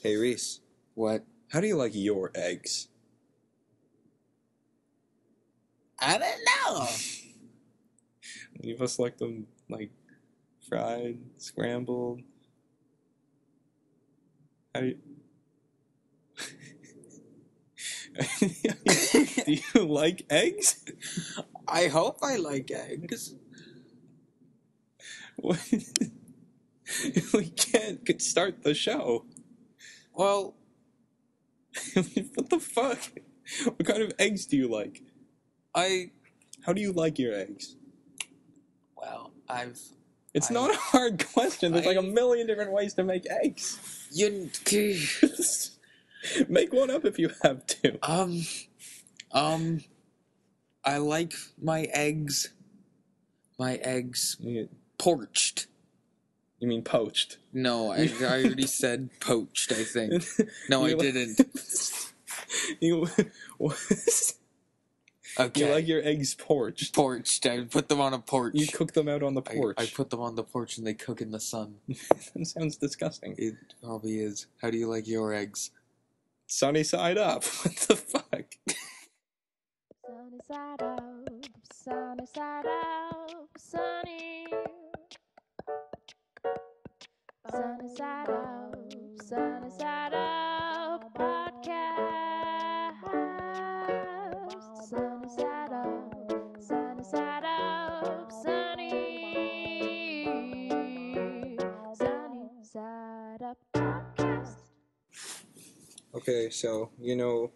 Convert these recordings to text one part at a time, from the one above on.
Hey, Reese. What? How do you like your eggs? I don't know. You must like them, like, fried, scrambled. How do you... Do you like eggs? I hope I like eggs. What? We can't start the show. Well, What the fuck? What kind of eggs do you like? How do you like your eggs? It's not a hard question. There's like a million different ways to make eggs. Make one up if you have to. I like my eggs poached. You mean poached? No, I already said poached, I think. No, I didn't. You Okay. You like your eggs poached? Poached. I put them on a porch. You cook them out on the porch. I put them on the porch and they cook in the sun. That sounds disgusting. It probably is. How do you like your eggs? Sunny side up. What the fuck? Sunny side up, sunny side up, sunny. Sunny side up, sunny side up, podcast. Sunny side up, sunny side up, sunny. Sunny side up, podcast. Okay, so you know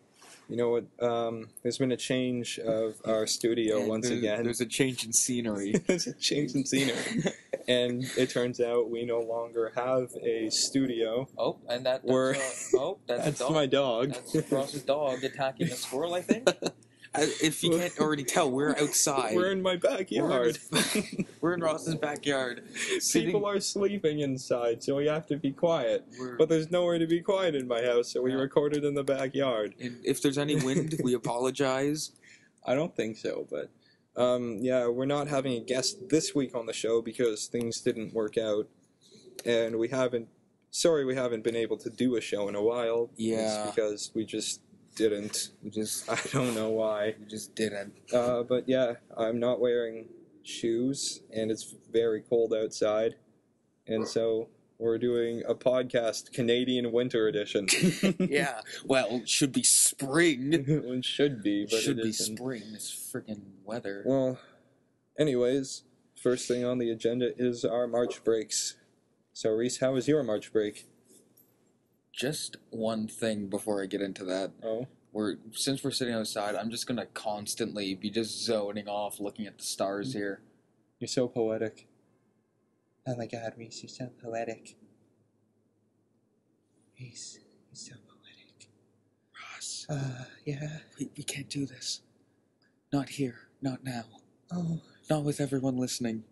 what? There's been a change of our studio And once again. There's a change in scenery. There's a change in scenery, and it turns out we no longer have a studio. Oh, and that's That's a dog. my dog. That's Ross's dog attacking a squirrel, I think. If you can't already tell, we're outside. We're in my backyard. We're in Ross's backyard. People are sleeping inside, so we have to be quiet. We're- But there's nowhere to be quiet in my house, so we Yeah. recorded in the backyard. And if there's any wind, we apologize. I don't think so, but yeah, we're not having a guest this week on the show because things didn't work out, and we haven't been able to do a show in a while. Yeah. It's because we just didn't. I don't know why. We just didn't. But yeah, I'm not wearing shoes, and it's very cold outside, and so we're doing a podcast, Canadian Winter Edition. Yeah. Well, it should be spring. It should be, but Should it be isn't. spring. This freaking weather. Well, anyways, first thing on the agenda is our March breaks. So, Reese, how was your March break? Just one thing before I get into that. Oh, Since we're sitting outside, I'm just gonna constantly be just zoning off, looking at the stars here. you're so poetic. Oh my God, Reese, you're so poetic. Reese, you're so poetic. Ross, Yeah. we can't do this. Not here. Not now. Oh. Not with everyone listening.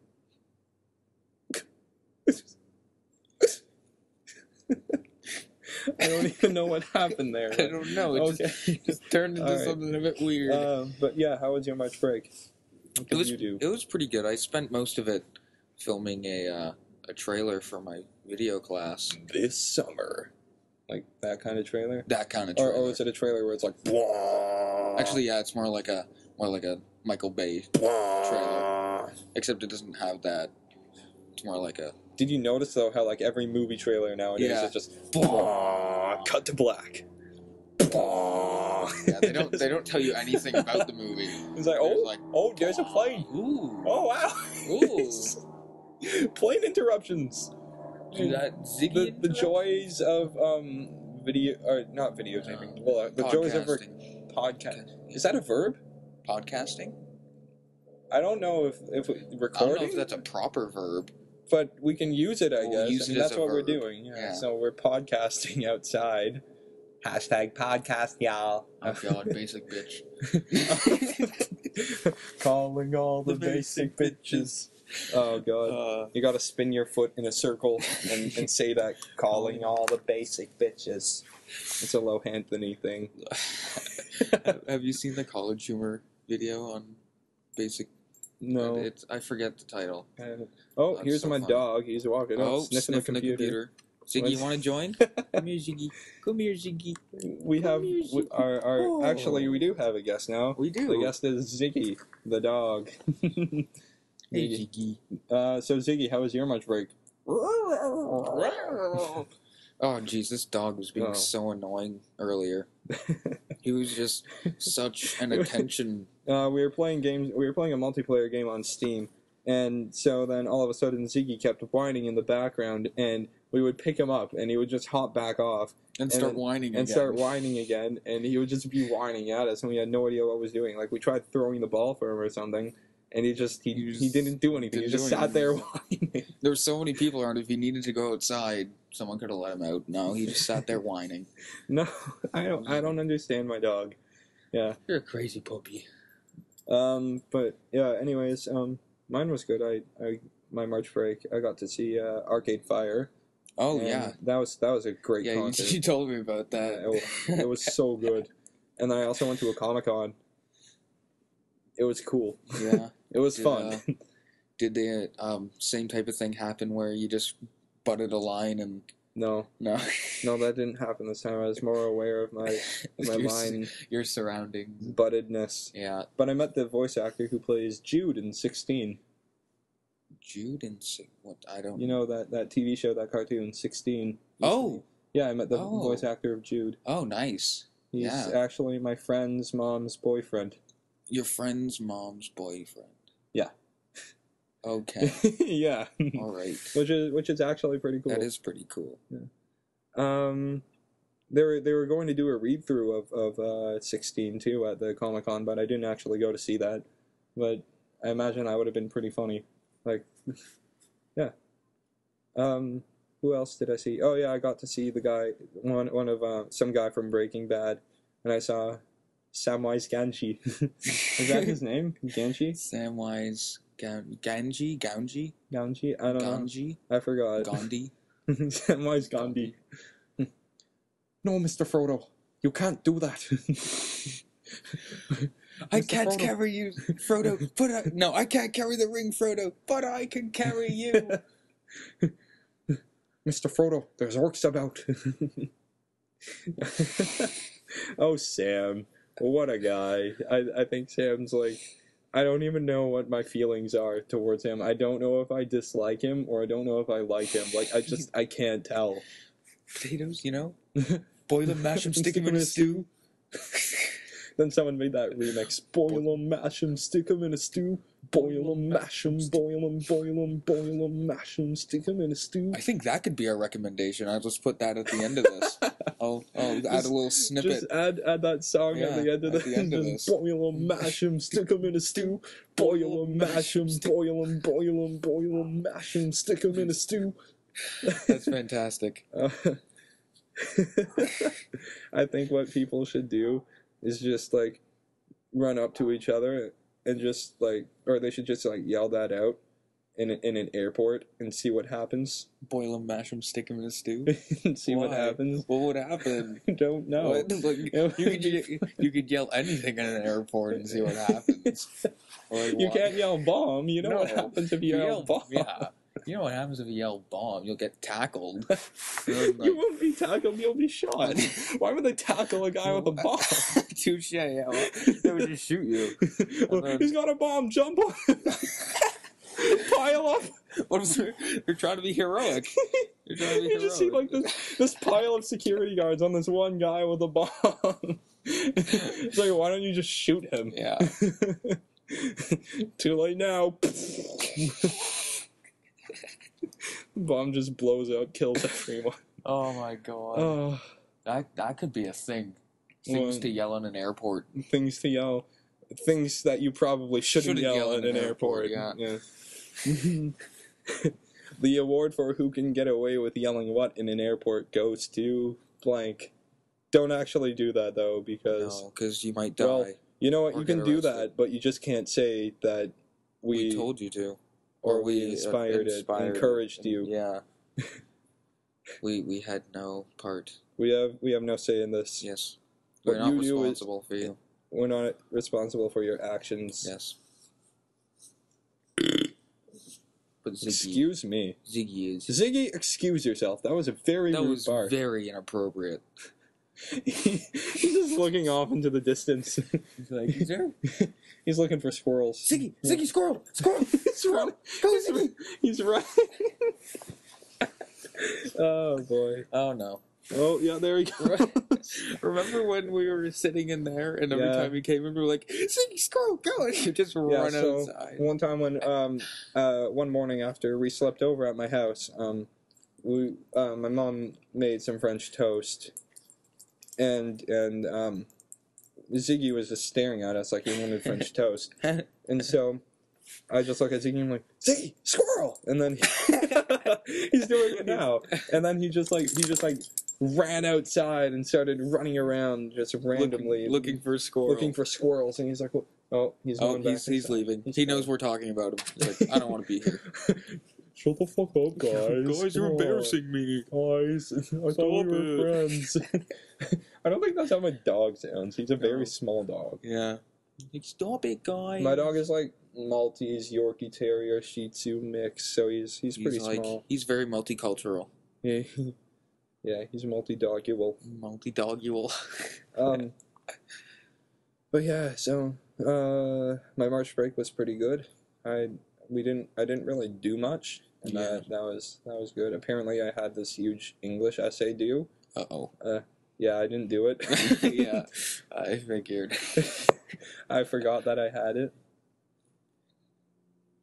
I don't even know what happened there. I don't know. It just turned into Alright. something a bit weird. But yeah, how was your March break? What did you do? It was pretty good. I spent most of it filming a trailer for my video class. This summer. Like that kind of trailer? That kind of trailer. Or is it a trailer where it's like, Wah! Actually, yeah, it's more like a Michael Bay trailer. Except it doesn't have that. It's more like a. Did you notice though how like every movie trailer nowadays Yeah. is just cut to black. Yeah, they don't tell you anything about the movie. It's like, There's there's a plane. Ooh. Oh wow. Ooh. Plane interruptions. Do that Ziggy. The joys of video or not videotaping. Well, the joys of Podcasting. podcast. Is that a verb? Podcasting? I don't know if I don't recording. know if that's a proper verb. But we can use it, I We'll guess. use I mean, it as that's a what we're verb. doing. Yeah. Yeah. So we're podcasting outside. Hashtag podcast, y'all. Oh god, basic bitch. Calling all the basic bitches. Oh god. You gotta spin your foot in a circle and say that. Calling all the basic bitches. It's a Low Anthony thing. Have you seen the College Humor video on basic? No. I forget the title. Oh, That's here's so my funny. dog. He's walking up, sniffing the computer. Ziggy, you want to join? Come here, Ziggy. Come here, Ziggy. We have Come here, Ziggy. our actually we do have a guest now. We do. The guest is Ziggy, the dog. Hey, Ziggy. So Ziggy, how was your lunch break? Oh, jeez, this dog was being so annoying earlier. He was just such an attention. We were playing games. We were playing a multiplayer game on Steam, and so then all of a sudden Ziggy kept whining in the background, and we would pick him up, and he would just hop back off And start whining again. and start whining again, and he would just be whining at us, and we had no idea what was doing. Like we tried throwing the ball for him or something, and he didn't do anything. He just sat there whining. There were so many people around. If he needed to go outside, someone could have let him out. No, he just sat there whining. No, I don't understand my dog. Yeah. You're a crazy puppy. But yeah. Anyways, mine was good. My March break, I got to see Arcade Fire. Oh and yeah, that was a great yeah. concert. You told me about that. It was so good. And then I also went to a Comic-Con. It was cool. Yeah, It was fun. Did the same type of thing happen where you just butted a line and No, that didn't happen this time. I was more aware of my line your surroundings. buttedness. Yeah, But I met the voice actor who plays Jude in 16. Jude and what? I don't. You know that TV show, that cartoon, 16. Oh, Yeah, I met the voice actor of Jude. oh, nice. He's Yeah. actually my friend's mom's boyfriend. Your friend's mom's boyfriend. Yeah. Okay. Yeah. All right. Which is actually pretty cool. That is pretty cool. They were going to do a read through of 16 too at the Comic-Con, but I didn't actually go to see that. But I imagine that would have been pretty funny. Like, yeah. Who else did I see? Oh yeah, I got to see the guy, one of some guy from Breaking Bad, and I saw Samwise Gamgee. Is that his name? Gamgee? Samwise Gamgee? Gamgee? I don't know. Gamgee? I forgot. Gandhi? Samwise Gandhi. No, Mr. Frodo, you can't do that. I Mr. can't Frodo. carry you, Frodo. No, I can't carry the ring, Frodo, but I can carry you. Mr. Frodo, there's orcs about. Oh, Sam. What a guy. I think Sam's like, I don't even know what my feelings are towards him. I don't know if I dislike him or I don't know if I like him. Like, I can't tell. Potatoes, you know? Boil them, mash them, stick them in a stew. Then someone made that remix. Boil 'em, mash 'em, stick 'em in a stew. Boil 'em, mash 'em, boil 'em, boil 'em, boil 'em, mash 'em, stick 'em in a stew. I think that could be our recommendation. I'll just put that at the end of this. I'll add a little snippet. Just add that song at the end of this. Boil 'em, mash 'em, stick 'em in a stew. Boil 'em, mash 'em, boil 'em, boil 'em, boil 'em, mash 'em, stick 'em in a stew. That's fantastic. I think what people should do is just like run up to each other and just like, or they should just like yell that out in an airport and see what happens. Boil them, mash them, stick them in a stew. And see what Why? happens. What would happen? I don't know. What? Like, you could yell anything in an airport and see what happens. Like, You why? can't yell bomb. You know No. what happens if you yell bomb. Yeah. You know what happens if you yell bomb? You'll get tackled. You won't be tackled, you'll be shot. Why would they tackle a guy with a bomb? Touche, yeah. Well, they would just shoot you. Well, then- he's got a bomb, jump on pile up. What is it? They're trying to be heroic. They're trying to be You just see like this pile of security guards on this one guy with a bomb. It's like, why don't you just shoot him? Yeah. Too late now. Bomb just blows up, kills everyone. Oh my god. Oh, That could be a thing. Things What? to yell in an airport. things to yell. Things that you probably shouldn't yell in an airport. yeah. The award for who can get away with yelling what in an airport goes to blank. Don't actually do that though, because No, because you might die. well, you know what, Or you can get do arrested. that, but you just can't say that we told you to. or we inspired it, encouraged you. Yeah. we had no part. We have no say in this. Yes. What We're not you do is- responsible for you. We're not responsible for your actions. Yes. But Ziggy, Excuse me. Ziggy is. Ziggy, excuse yourself. That was a very That rude was bark. very inappropriate. He's just looking off into the distance. He's like, he's there. He's looking for squirrels. Ziggy, Ziggy, squirrel, squirrel. He's running. Go, Ziggy. He's running. Oh boy. Oh no. Oh yeah, there we go. Remember when we were sitting in there and every Yeah. time he came in we were like, Ziggy, squirrel, go, and you just Yeah, run so outside. one time when one morning after we slept over at my house, my mom made some French toast, and Ziggy was just staring at us like he wanted French toast, and so I just look at Ziggy and I'm like, Ziggy, squirrel, and then he's doing it now, and then he just ran outside and started running around just randomly looking for squirrel. looking for squirrels, and he's like, oh, he's going back he's inside. leaving. He's He gone. knows we're talking about him. He's like, I don't want to be here. Shut the fuck up, guys. You're Come on. embarrassing me. Guys, I thought we were it. friends. I don't think that's how my dog sounds. He's a very No. small dog. Yeah. Like, stop it, guys. My dog is like Maltese, Yorkie Terrier, Shih Tzu mix, so he's pretty like, small. he's very multicultural. Yeah, yeah, he's multi-dogual. Multi-dogual. But yeah, so my March break was pretty good. I didn't really do much, and Yeah. that was good. Apparently, I had this huge English essay due. Uh-oh. Yeah, I didn't do it. Yeah, I figured. I forgot that I had it.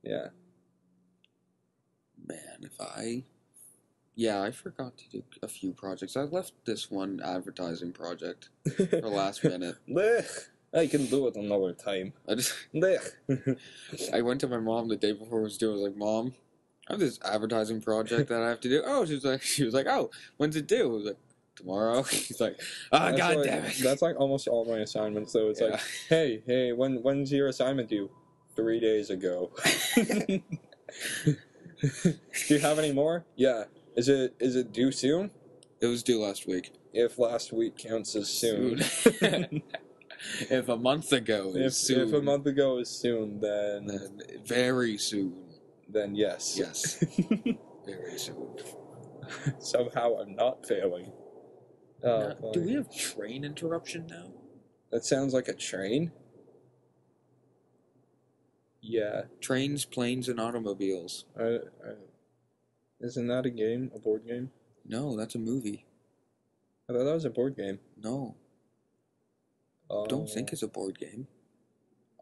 Yeah. Man, I forgot to do a few projects. I left this one advertising project for last minute. Blech. I can do it another time. Blech. I went to my mom the day before I was due. I was like, Mom, I have this advertising project that I have to do. Oh, she was like, oh, when's it due? I was like, tomorrow. He's like, That's God like- damn it. That's like almost all my assignments, though. It's Yeah. like, hey, when's your assignment due? 3 days ago. Do you have any more? Yeah. Is it due soon? It was due last week. If last week counts as soon. If a month ago is soon. If a month ago is soon, then Then very soon. yes. Yes. Very soon. Somehow I'm not failing. Oh, Now, do we have train interruption now? That sounds like a train. Yeah. Trains, planes, and automobiles. Isn't that a game? A board game? No, that's a movie. I thought that was a board game. No, don't think it's a board game.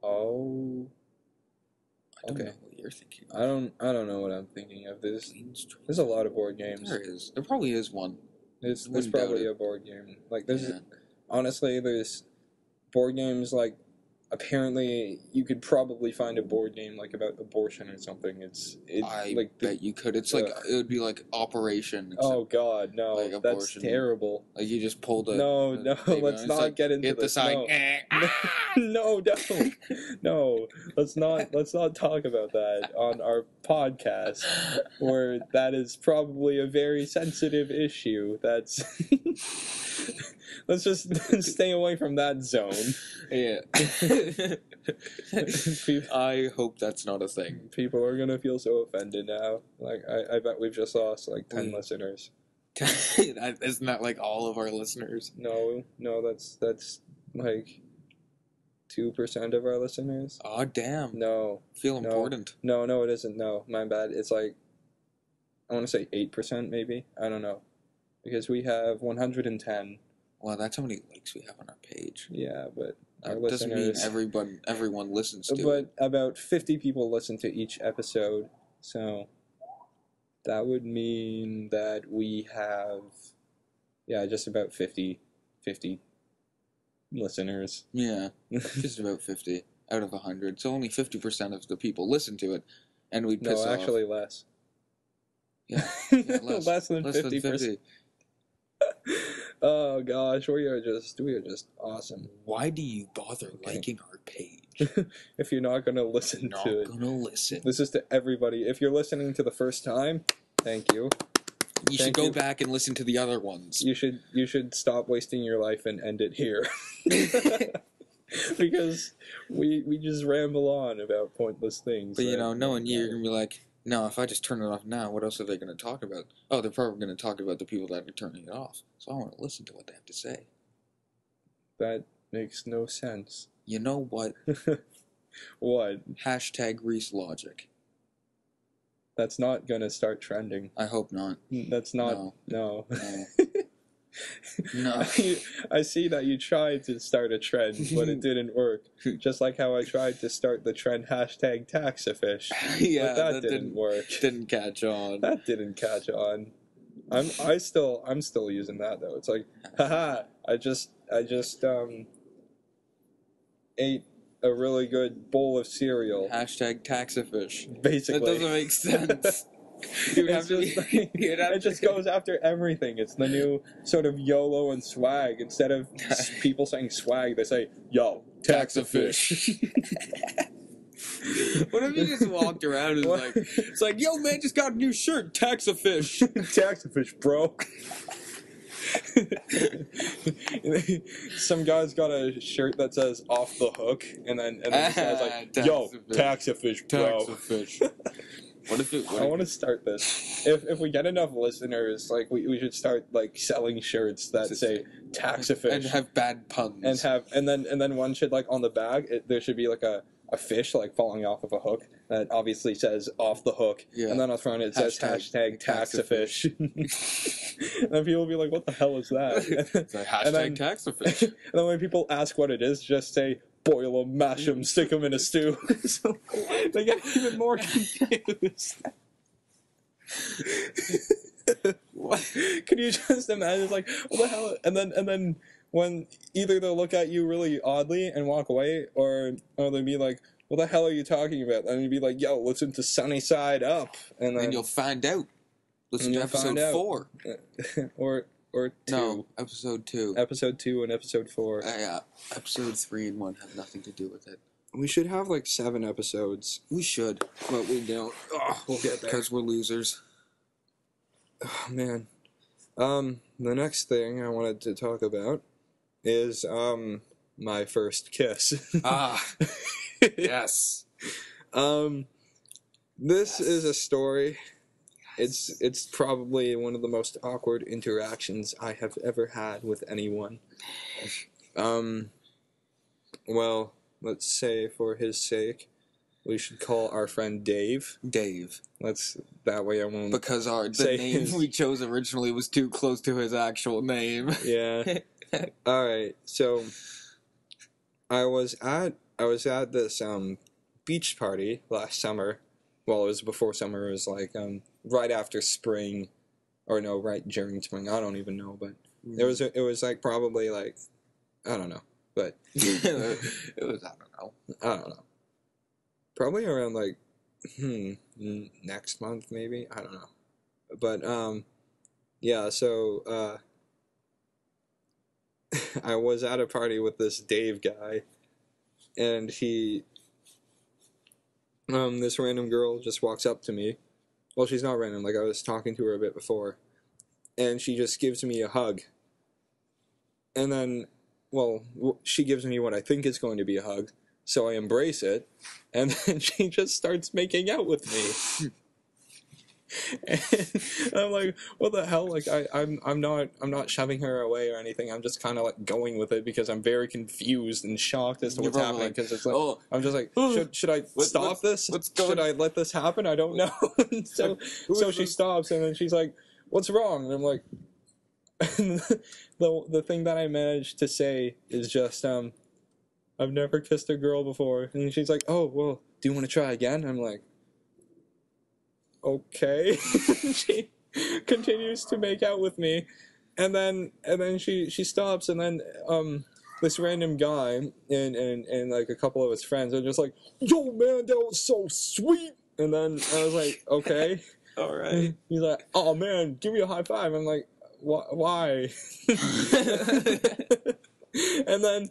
Oh. I don't Okay. know what you're thinking. I don't know what I'm thinking of. There's Trains, a lot of board games. There is. There probably is one. There's Wouldn't doubt probably it. a board game. Like there's Yeah. honestly there's board games like apparently you could probably find a board game like about abortion or something. I like bet you could. It's like it would be like Operation. Except, oh god, no. like That's abortion. terrible. like you just pulled a No, the no, baby let's and it's not like, get into hit the this. side. No. No, don't. No, let's not talk about that on our podcast, where that is probably a very sensitive issue. That's let's just stay away from that zone. Yeah. People, I hope that's not a thing. people are gonna feel so offended now. Like I bet we've just lost like 10 listeners. Isn't that like all of our listeners? No, that's like 2% of our listeners. Oh damn! No. Feel No. important. No, it isn't. No, my bad. It's like, I want to say 8% maybe. I don't know. Because we have 110. Wow, that's how many likes we have on our page. Yeah, but our That doesn't mean listeners. everyone listens to it. But about 50 people listen to each episode. So that would mean that we have, yeah, just about 50 listeners. Yeah, just about 50 out of 100. So only 50% of the people listen to it, and we piss No, off. actually less. Yeah, less than less 50%. than 50. Oh gosh, we are just awesome. Why do you bother liking our page? If you're not gonna listen Not to it, gonna listen. this is to everybody. If you're listening to the first time, thank you. You should Thank go you. back and listen to the other ones. You should stop wasting your life and end it here. Because we just ramble on about pointless things. But you that know, knowing don't you, you're matter. gonna be like, No, if I just turn it off now, what else are they going to talk about? Oh, they're probably going to talk about the people that are turning it off. So I want to listen to what they have to say. That makes no sense. You know what? What? Hashtag Reese Logic. That's not gonna start trending. I hope not. That's not. No. No. No. I see that you tried to start a trend, but it didn't work. Just like how I tried to start the trend hashtag Taxafish. Yeah, but that didn't work. Didn't catch on. That didn't catch on. I'm still using that though. It's like, haha, I just ate a really good bowl of cereal. Hashtag Taxafish. Basically. That doesn't make sense. You'd have to it just goes after everything. It's the new sort of YOLO and swag. Instead of people saying swag, they say, yo, Taxafish. What if you just walked around and it's like, yo man, just got a new shirt, Taxafish. Taxafish, bro. Some guy's got a shirt that says off the hook, and then it says like, yo, Taxafish, bro. Taxafish. I want to start this. If we get enough listeners, like we should start like selling shirts that say Taxafish and have bad puns and then one should like on the bag there should be like a fish like falling off of a hook that obviously says off the hook, and then on the front it says hashtag Taxafish. And then people will be like, what the hell is that? It's like, hashtag Taxafish. And then when people ask what it is, just say boil them, mash them, stick them in a stew. So they get even more confused. What? Could you just imagine? It's like, what the hell? And then when either they'll look at you really oddly and walk away, or they'll be like, what the hell are you talking about? And you'd be like, yo, listen to Sunny Side Up. And then you'll find out. Listen to episode 4. or 2. No, episode 2. Episode 2 and episode 4. Yeah, episode 3 and 1 have nothing to do with it. We should have like 7 episodes. We should, but we don't. Oh, we'll get there. Because we're losers. Oh, man. The next thing I wanted to talk about is, my first kiss. Yes. This is a story. It's probably one of the most awkward interactions I have ever had with anyone. Well, let's say for his sake, we should call our friend Dave. Dave. That way I won't. Because the name we chose originally was too close to his actual name. Yeah. Alright, so I was at this beach party last summer. Well, it was before summer. It was like right after spring, or no, right during spring. I don't even know, but it was like probably like I don't know, but it was I don't know. Probably around like next month maybe. I don't know, but yeah. So I was at a party with this Dave guy, and this random girl just walks up to me. Well, she's not random, like I was talking to her a bit before. And she just gives me a hug. And then, well, she gives me what I think is going to be a hug. So I embrace it. And then she just starts making out with me. And I'm like, what the hell? Like I'm not shoving her away or anything. I'm just kind of like going with it because I'm very confused and shocked as to what's happening. Because it's like I'm just like, should I stop this? Should I let this happen? I don't know. so she stops and then she's like, what's wrong? And I'm like, the thing that I managed to say is just I've never kissed a girl before. And she's like, oh well, do you want to try again? I'm like, okay. She continues to make out with me, and then she stops, and then this random guy and like a couple of his friends are just like, yo man, that was so sweet. And then I was like, okay. All right. He's like, oh man, give me a high five. I'm like, why? and then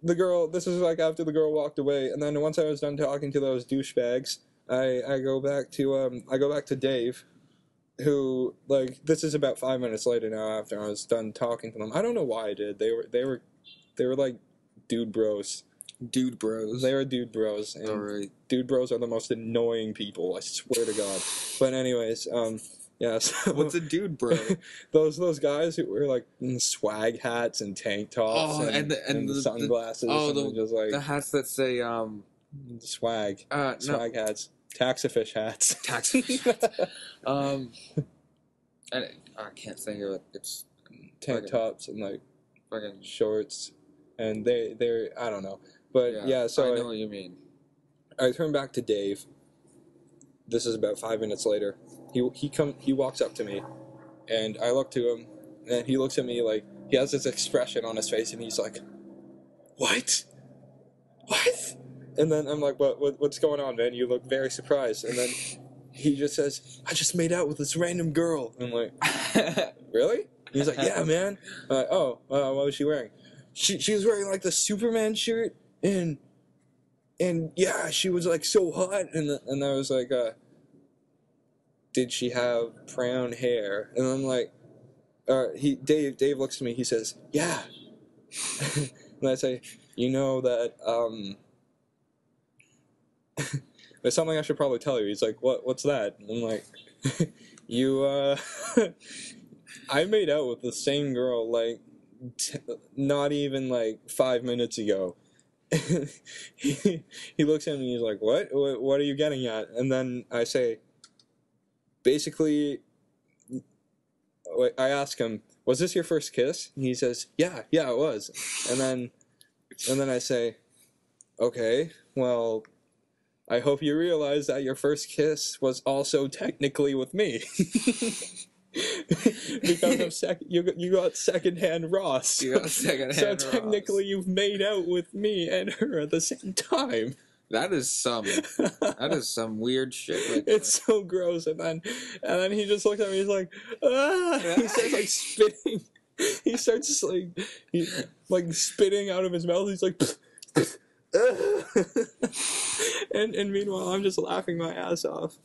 the girl, this is like after the girl walked away, and then once I was done talking to those douchebags, I go back to Dave, who, like, this is about 5 minutes later now after I was done talking to them. I don't know why I did. They were like dude bros. Dude bros. They are dude bros, and Alright. dude bros are the most annoying people. I swear to God. But anyways, yeah. So What's a dude bro? those guys who wear like swag hats and tank tops Oh, and and the the- sunglasses oh, and they're just like The hats that say, swag no, hats, taxifish hats, taxifish and I can't think of it. It's tank fucking- tops and like fucking, shorts, and they're I don't know, but yeah. So I know what you mean. I turn back to Dave. This is about 5 minutes later. He walks up to me, and I look to him, and he looks at me like he has this expression on his face, and he's like, "What? What?" And then I'm like, "What's going on, man? You look very surprised." And then he just says, "I just made out with this random girl." And I'm like, "Really?" He's like, "Yeah, man." I'm like, "Oh, what was she wearing?" She was wearing like the Superman shirt, and yeah, she was like so hot, and I was like, did she have brown hair? And I'm like, Dave looks at me, he says, yeah. And I say, you know that, there's something I should probably tell you. He's like, what's that? And I'm like, I made out with the same girl, like, not even, like, 5 minutes ago. he looks at me and he's like, what are you getting at? And then I say, basically, I ask him, was this your first kiss? And he says, yeah, it was. And then I say, okay, well, I hope you realize that your first kiss was also technically with me. Because of you got secondhand Ross. You got secondhand So technically you've made out with me and her at the same time. That is some weird shit. Right It's so gross. And then he just looks at me. He's like, ah. He starts like spitting. He starts like spitting out of his mouth. He's like, and meanwhile I'm just laughing my ass off.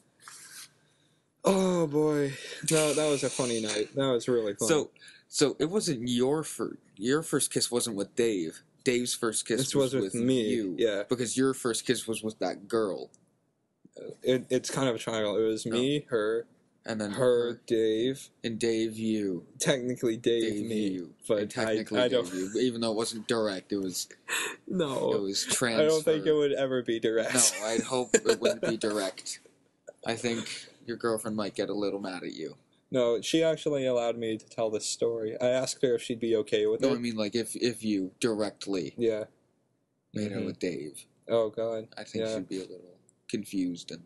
Oh boy, no, that was a funny night. That was really fun. So it wasn't your first kiss wasn't with Dave. Dave's first kiss This was was with with me, you. yeah. Because your first kiss was with that girl. It's kind of a triangle. It was me, her, And then her, Dave. and Dave you. Technically Dave me, you. but And technically I Dave don't. you. Even though it wasn't direct, it was No, transfer. I don't think it would ever be direct. No, I'd hope it wouldn't be direct. I think your girlfriend might get a little mad at you. No, she actually allowed me to tell this story. I asked her if she'd be okay with No, it. I mean like if you directly Yeah. made out Mhm. with Dave, Oh God. I think Yeah. she'd be a little confused and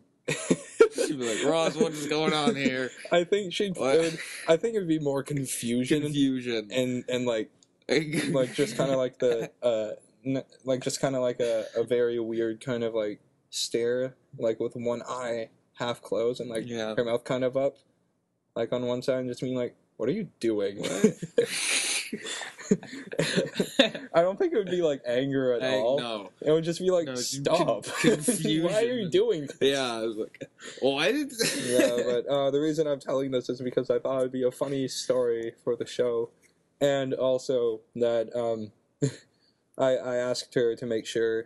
she'd be like, Ross, what is going on here? I think What? I think it'd be more confusion Confusion. and like just kind of like the like just kind of like a very weird kind of like stare, like with one eye half closed and like Yeah. her mouth kind of up, like on one side, and just being like, "What are you doing?" I don't think it would be like anger at all. No. It would just be like, No, "Stop! confusion. Why are you doing?" Yeah, I was like, what? Yeah, but the reason I'm telling this is because I thought it'd be a funny story for the show, and also that I asked her to make sure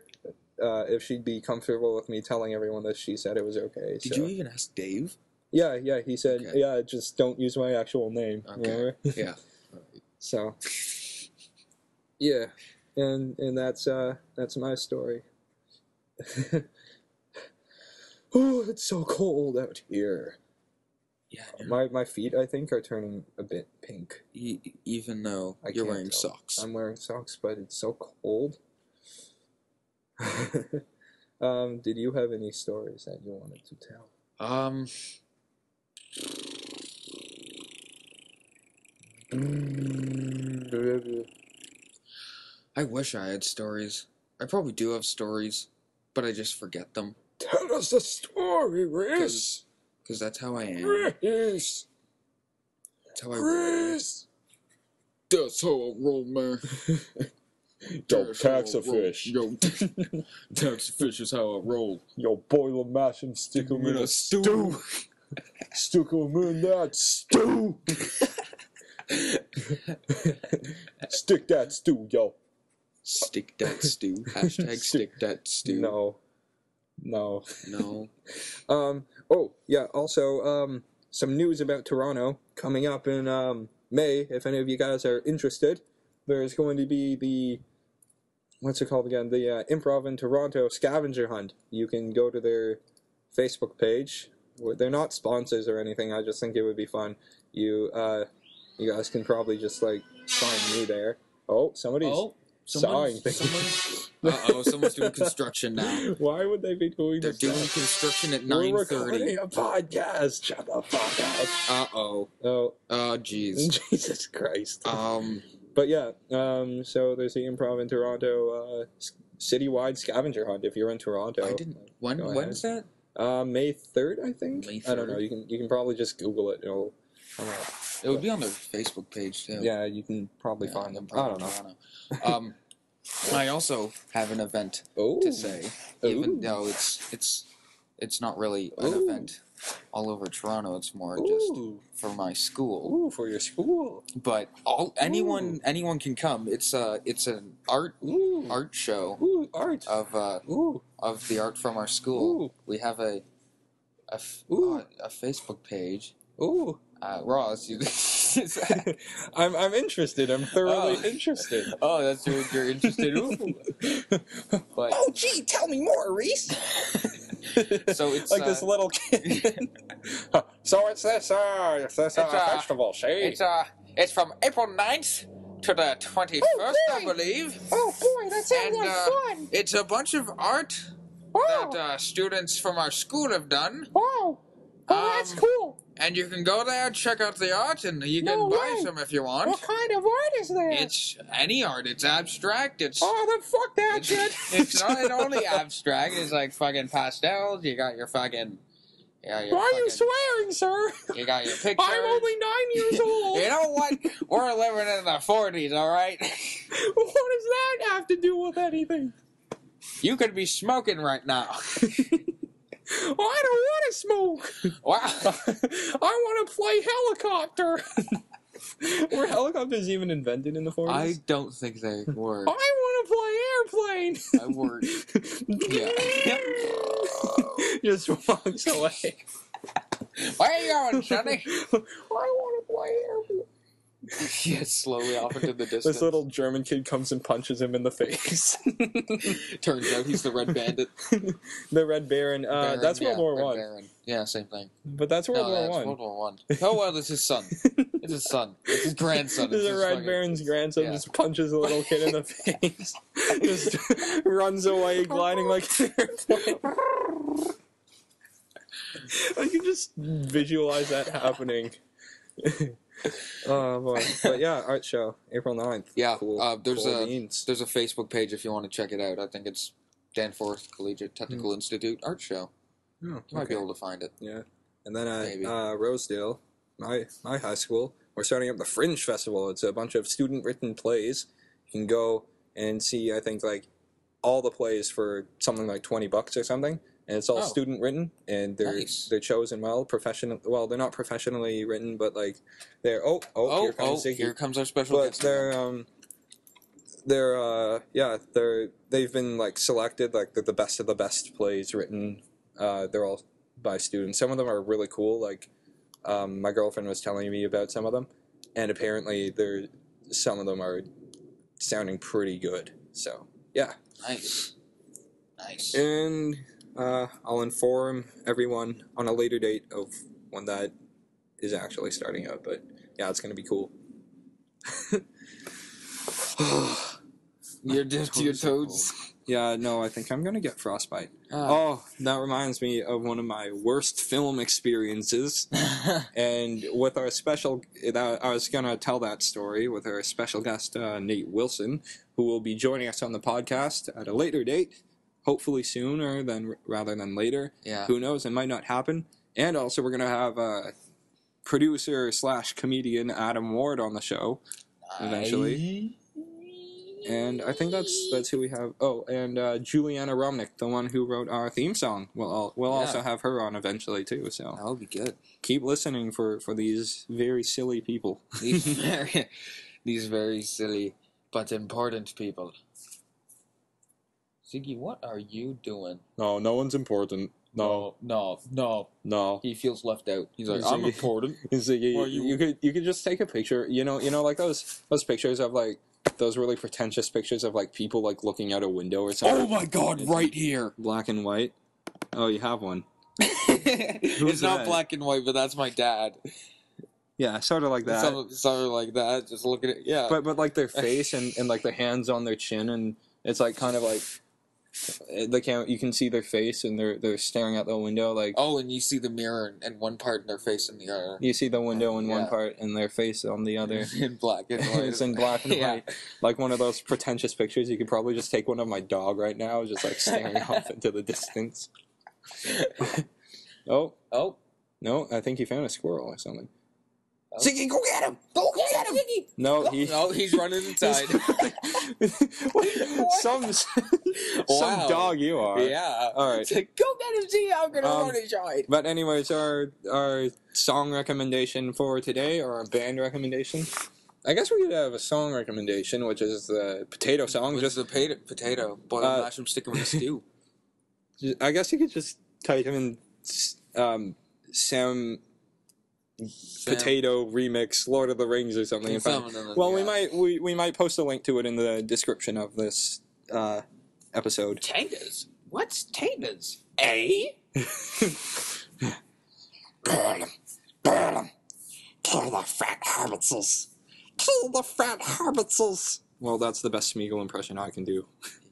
if she'd be comfortable with me telling everyone that she said it was okay. Did so. you even ask Dave? Yeah, he said, Okay. yeah, just don't use my actual name. Okay. Remember? Yeah. So, yeah, and that's my story. Oh, it's so cold out here. Yeah. My feet, I think, are turning a bit pink. Even though I you're can't wearing tell. socks. I'm wearing socks, but it's so cold. Did you have any stories that you wanted to tell? I wish I had stories. I probably do have stories, but I just forget them. Tell us a story, Rhys. Because that's how I am. Rhys. That's how I roll. Rhys. That's how I roll, man. Yo, That's how I roll. taxifish. Yo, taxifish is how I roll. Yo, boil a mash and stick 'em in a stew. Stick 'em in that stew. Stick that stew, yo. Stick that stew. Hashtag stick that stew. No. No. Also, some news about Toronto coming up in May. If any of you guys are interested, there's going to be the what's it called again? The Improv in Toronto scavenger hunt. You can go to their Facebook page. They're not sponsors or anything. I just think it would be fun. You guys can probably just like find me there. Oh, somebody's sawing things. Someone's doing construction now. Why would they be doing They're this? doing construction at We're 9:30. recording a podcast. Shut the fuck up. Oh, jeez. Jesus Christ. Um, But yeah, so there's the Improv in Toronto citywide scavenger hunt if you're in Toronto. I didn't. When's that? May 3rd, I think. May I don't know. 3rd? You can probably just Google it. It'll come up. It would be on their Facebook page too. Yeah, you can probably find them. I don't know. I also have an event Oh, to say, even though it's not really an event all over Toronto. It's more just for my school. Ooh, for your school. But anyone can come. It's an art show Ooh, art. of the art from our school. Ooh. We have a Facebook page. Ooh. Ross, I'm interested. I'm thoroughly interested. Oh, that's what you're interested in. But Oh, gee, tell me more, Reese. so it's like this little kid. So it's this festival, see? It's from April 9th to the 21st, I believe. Oh boy, that sounds And, like fun. It's a bunch of art that students from our school have done. Wow. Oh, that's Um, cool. And you can go there, check out the art, and you can No buy way. some if you want. What kind of art is there? It's any art. It's abstract. It's then fuck that shit. it's not only abstract. It's like fucking pastels. You got your fucking. Why are you swearing, sir? You got your pictures. I'm only 9 years old. You know what? We're living in the 40s, all right? What does that have to do with anything? You could be smoking right now. I don't want to smoke. Wow. I want to play helicopter. Were helicopters even invented in the 40s? I don't think they were. I want to play airplane. I were. Yeah. Just walks away. Where are you going, Sonny? I want to play airplane. Yeah, slowly off into the distance. This little German kid comes and punches him in the face. Turns out he's the Red Bandit. The Red Baron. That's World War Red One. Baron. Yeah, same thing. But that's World War That's One. World War One. Oh well, it's his son. It's his son. It's his grandson. There's It's a his Red fucking- Baron's grandson yeah. just punches a little kid in the face. Just runs away, gliding like an airplane. I can just visualize that happening. Oh boy. But yeah, art show, April 9th. Yeah, Cool. there's Cool a beans. there's a Facebook page if you want to check it out. I think it's Danforth Collegiate Technical Institute Art Show. Oh, You might be able to find it. Yeah. And then at Maybe. Rosedale, my high school, we're starting up the Fringe Festival. It's a bunch of student-written plays. You can go and see, I think, like, all the plays for something like $20 or something. And it's all Oh. student-written, and Nice. they're chosen well. Well, they're not professionally written, but, like, they're... Here comes Ziggy. Here comes our special But guest. they've been like selected, like they're the best of the best plays written. They're all by students. Some of them are really cool. Like my girlfriend was telling me about some of them, and apparently some of them are sounding pretty good. So yeah, Nice. and I'll inform everyone on a later date of when that is actually starting up. But yeah, it's gonna be cool. Your toads. Yeah, no, I think I'm gonna get frostbite. Oh, that reminds me of one of my worst film experiences. And with our I was gonna tell that story with our special guest, Nate Wilson, who will be joining us on the podcast at a later date, hopefully sooner rather than later. Yeah. Who knows? It might not happen. And also, we're gonna have producer / comedian Adam Ward on the show eventually. And I think that's who we have. Oh, and Juliana Rumnick, the one who wrote our theme song. We'll also have her on eventually too. So That would be good. keep listening for these very silly people. These very silly but important people. Ziggy, what are you doing? No, no one's important. No. No. He feels left out. He's like, I'm Ziggy. important. Ziggy, Well, you could just take a picture. You know, like those pictures of like those really pretentious pictures of like people like looking out a window or something. Oh my god, right here. Black and white. Oh, you have one. It's not that? black and white, but that's my dad. Yeah, sort of like that. Something like that. Just look at it. Yeah. But like their face and like their hands on their chin, and it's like kind of like they can't. You can see their face, and they're staring out the window. Like oh, and you see the mirror and one part in their face and the other. you see the window in one Yeah. part and their face on the other. In black and white. It's in black and Yeah. white. Like one of those pretentious pictures. You could probably just take one of my dog right now, just like staring off into the distance. Oh no! I think he found a squirrel or something. Oh. Ziggy, go get him! Go get him! No, No, he's running inside. some Wow. dog you are. Yeah. All right. It's like, go get him, Z. I'm gonna run inside. But anyways, our song recommendation for today, or our band recommendation. I guess we could have a song recommendation, which is the potato song. Just a potato. Boil and mash them, stick them in a stew. I guess you could just type in Sam Potato remix Lord of the Rings or something. Well, yeah. we might post a link to it in the description of this episode. Taters? What's taters? Eh? Burn them, burn them, kill the fat hobbitses, kill the fat hobbitses. Well, that's the best Smeagol impression I can do.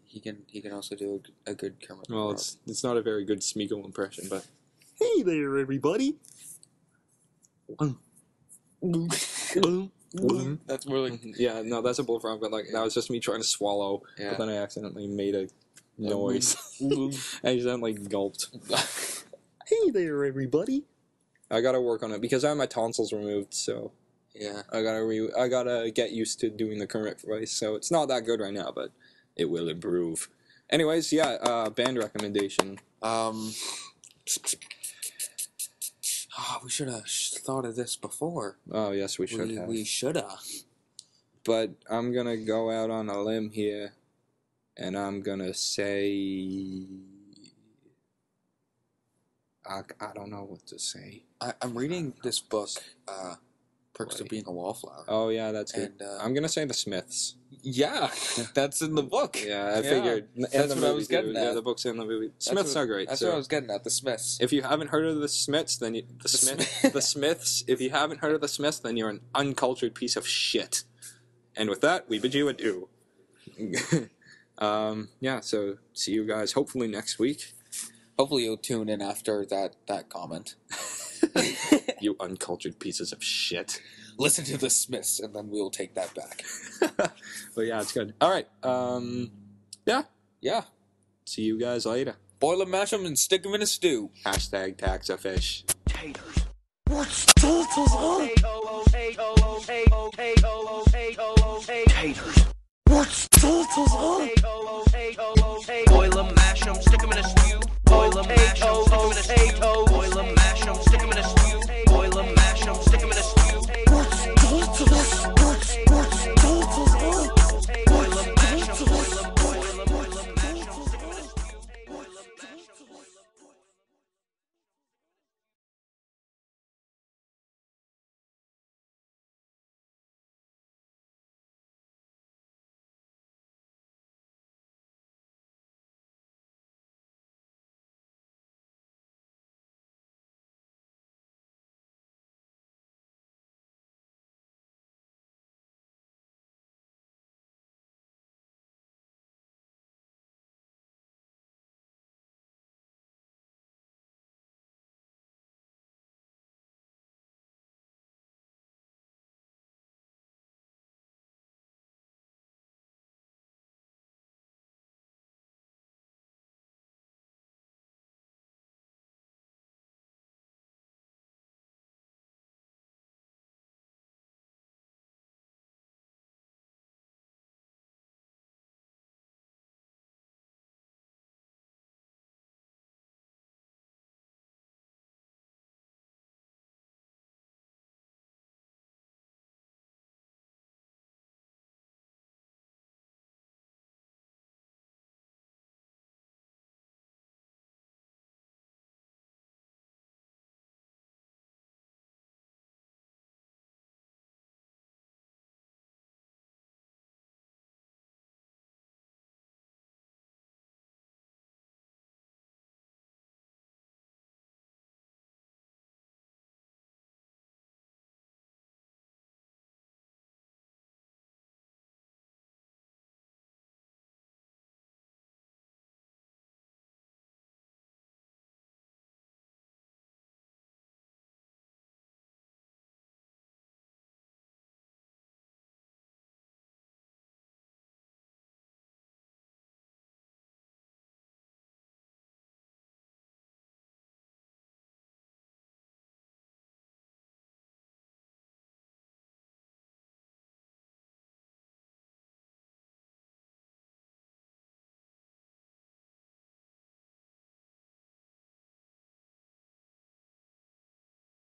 He can also do a good Kermit. Well, it's not a very good Smeagol impression, but hey there, everybody. That's more like Yeah, no, that's a bullfrog, but like that was just me trying to swallow, yeah. but then I accidentally made a noise. I accidentally gulped. Hey there, everybody. I gotta work on it because I have my tonsils removed, so yeah. I gotta get used to doing the Kermit voice. So it's not that good right now, but it will improve. Anyways, yeah, band recommendation. We should have thought of this before. Oh yes, we should have. We should have. But I'm gonna go out on a limb here, and I'm gonna say I don't know what to say. I'm reading this book, Perks of Being a Wallflower. Oh yeah, that's good. And, I'm gonna say the Smiths. Yeah, that's in the book. Yeah, I figured. That's what I was getting at. Yeah, the book's in the movie. Smiths are great. That's so what I was getting at. The Smiths. if you haven't heard of the Smiths, then the Smiths. If you haven't heard of the Smiths, then you're an uncultured piece of shit. And with that, we bid you adieu. Yeah. So see you guys hopefully next week. Hopefully you'll tune in after that comment. You uncultured pieces of shit. Listen to the Smiths, and then we'll take that back. But yeah, it's good. All right. Yeah. Yeah. See you guys later. Boil them, mash them, and stick them in a stew. Hashtag tax-a-fish. Taters. What's taters, huh? Taters. What's taters, huh? Boil 'em, mash 'em, stick 'em in a stew. Boil 'em, mash 'em, stick 'em in a stew. Boil 'em, mash 'em, stick 'em